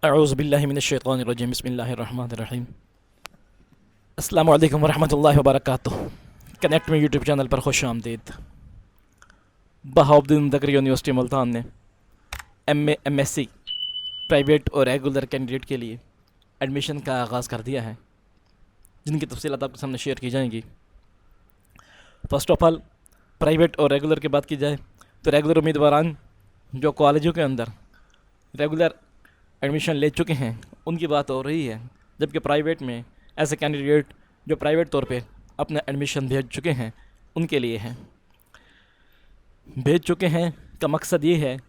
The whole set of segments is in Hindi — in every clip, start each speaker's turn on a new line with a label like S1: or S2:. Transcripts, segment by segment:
S1: अऊज़ुबिल्लाहि बिस्मिल्लाहिर्रहमानिर्रहीम। अस्सलामु अलैकुम वरहमतुल्लाहि वबरकातुह। कनेक्ट में यूट्यूब चैनल पर खुश आमदीद। बहाउद्दीन ज़करिया यूनिवर्सिटी मुल्तान ने MA MSc प्राइवेट और रेगुलर कैंडिडेट के लिए एडमिशन का आगाज़ कर दिया है, जिनकी तफसीलात आपके सामने शेयर की जाएंगी। फ़र्स्ट ऑफ़ ऑल, प्राइवेट और रेगुलर की बात की जाए तो रेगुलर उम्मीदवारान जो कॉलेजों के अंदर रेगुलर एडमिशन ले चुके हैं उनकी बात हो रही है, जबकि प्राइवेट में ऐसे कैंडिडेट जो प्राइवेट तौर पे अपना एडमिशन भेज चुके हैं उनके लिए है। भेज चुके हैं का मकसद ये है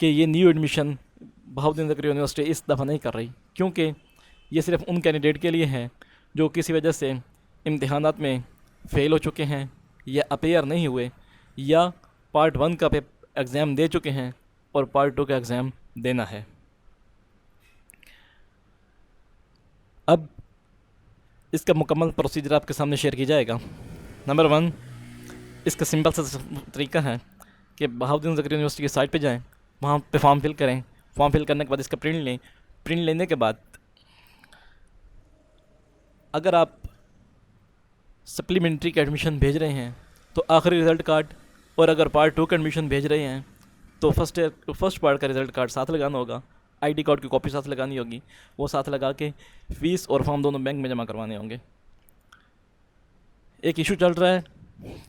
S1: कि ये new admission Bahauddin Zakaria university इस दफ़ा नहीं कर रही, क्योंकि ये सिर्फ उन कैंडिडेट के लिए है जो किसी वजह से इम्तिहानात में फ़ेल हो चुके हैं या अपीयर नहीं हुए या पार्ट 1 का एग्ज़ाम दे चुके हैं और पार्ट 2 का एग्ज़ाम देना है। अब इसका मुकम्मल प्रोसीजर आपके सामने शेयर किया जाएगा। नंबर 1, इसका सिंपल सा तरीका है कि बहाउद्दीन ज़करिया यूनिवर्सिटी की साइट पे जाएं, वहाँ पे फॉर्म फिल करें। फॉर्म फिल करने के बाद इसका प्रिंट लें। प्रिंट लेने के बाद अगर आप सप्लीमेंट्री का एडमिशन भेज रहे हैं तो आखिरी रिज़ल्ट कार्ड, और अगर पार्ट 2 का एडमिशन भेज रहे हैं तो फर्स्ट पार्ट का रिज़ल्ट कार्ड साथ लगाना होगा। ID कार्ड की कॉपी साथ लगानी होगी, वो साथ लगा के फ़ीस और फॉर्म दोनों बैंक में जमा करवाने होंगे। एक इशू चल रहा है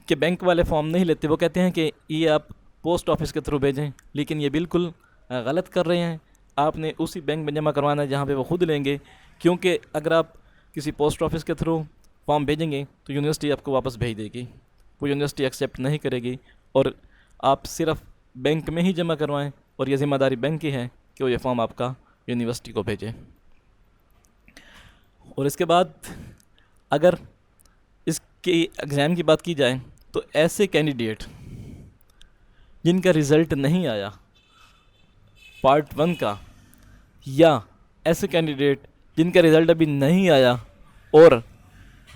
S1: कि बैंक वाले फॉर्म नहीं लेते, वो कहते हैं कि ये आप पोस्ट ऑफिस के थ्रू भेजें, लेकिन ये बिल्कुल गलत कर रहे हैं। आपने उसी बैंक में जमा करवाना है जहाँ पे वो खुद लेंगे, क्योंकि अगर आप किसी पोस्ट ऑफिस के थ्रू फॉर्म भेजेंगे तो यूनिवर्सिटी आपको वापस भेज देगी, वो यूनिवर्सिटी एक्सेप्ट नहीं करेगी, और आप सिर्फ बैंक में ही जमा करवाएं और ये ज़िम्मेदारी बैंक की है कि वो ये फॉर्म आपका यूनिवर्सिटी को भेजे। और इसके बाद अगर इसके एग्ज़ाम की बात की जाए तो ऐसे कैंडिडेट जिनका रिज़ल्ट नहीं आया पार्ट 1 का, या ऐसे कैंडिडेट जिनका रिज़ल्ट अभी नहीं आया और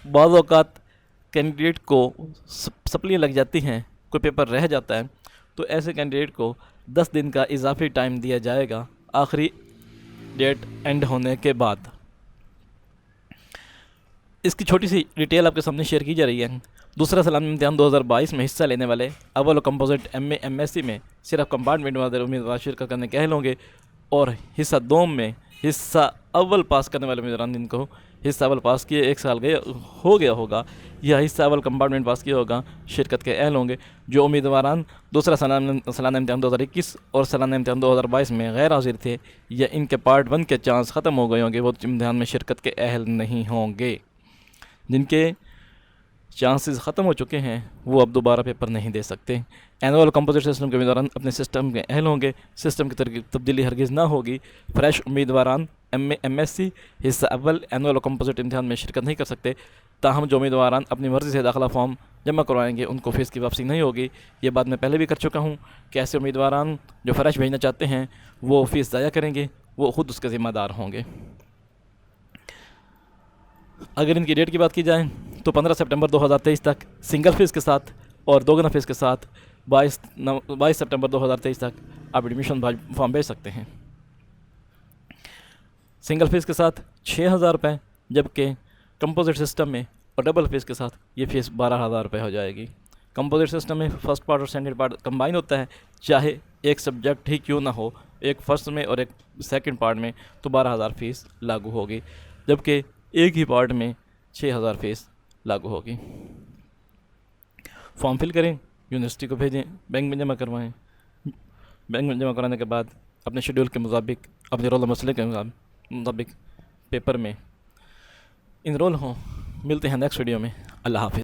S1: बाज़ औक़ात कैंडिडेट को सप्ली लग जाती हैं, कोई पेपर रह जाता है, तो ऐसे कैंडिडेट को 10 दिन का इजाफी टाइम दिया जाएगा आखिरी डेट एंड होने के बाद। इसकी छोटी सी डिटेल आपके सामने शेयर की जा रही है। दूसरा सालाना इम्तिहान 2022 में हिस्सा लेने वाले अव्वल कंपोजिट MA MSc में सिर्फ कंपार्टमेंट वाले उम्मीदवार शिरकत करने के अहल होंगे, और हिस्सा 2 में हिस्सा अव्वल पास करने वाले उम्मीदवार जिनको हिस्सा अव्वल पास किए 1 साल हो गया होगा या हिस्सा अव्वल कंपार्टमेंट पास किया होगा, शिरकत के अहल होंगे। जो उम्मीदवारान दूसरा सालाना इम्तिहान 2021 और सालाना इम्तिहान 2022 में गैर हाजिर थे या इनके पार्ट 1 के चांस ख़त्म हो गए होंगे, वो इम्तिहान में शिरकत के अहल नहीं होंगे। जिनके चांसेस ख़त्म हो चुके हैं वो अब दोबारा पेपर नहीं दे सकते। एनुअल कंपोजिट सिस्टम के उम्मीदवारान अपने सिस्टम के अहल होंगे, सिस्टम की तब्दीली हरगिज़ ना होगी। फ्रेश उम्मीदवारान MA MSc हिस्सा अव्वल एनुअल कंपोजिट इम्तिहान में शिरकत नहीं कर सकते। ताहम जो उम्मीदवारान अपनी मर्ज़ी से दाखिला फॉर्म जमा करवाएंगे उनको फ़ीस की वापसी नहीं होगी। ये बात मैं पहले भी कर चुका हूँ कि ऐसे उम्मीदवारान जो फ्रेश भेजना चाहते हैं वो फ़ीस ज़ाया करेंगे, वो ख़ुद उसके ज़िम्मेदार होंगे। अगर इनकी डेट की बात की जाए तो 15 सितंबर 2023 तक सिंगल फ़ीस के साथ और दोगुना फ़ीस के साथ 22 सितंबर 2023 तक आप एडमिशन फॉर्म भेज सकते हैं। सिंगल फ़ीस के साथ 6,000 रुपये, जबकि कंपोजिट सिस्टम में और डबल फ़ीस के साथ ये फ़ीस 12,000 रुपये हो जाएगी। कंपोजिट सिस्टम में फ़र्स्ट पार्ट और सेकेंड पार्ट कंबाइन होता है, चाहे एक सब्जेक्ट ही क्यों ना हो, एक फ़र्स्ट में और एक सेकंड पार्ट में, तो 12,000 फ़ीस लागू होगी, जबकि एक ही पार्ट में 6,000 फ़ीस लागू होगी। फॉर्म फिल करें, यूनिवर्सिटी को भेजें, बैंक में जमा करवाएं। बैंक में जमा कराने के बाद अपने शेड्यूल के मुताबिक, अपने रोल मसले के मुताबिक पेपर में इनरोल हों। मिलते हैं नेक्स्ट वीडियो में। अल्लाह हाफ़िज़।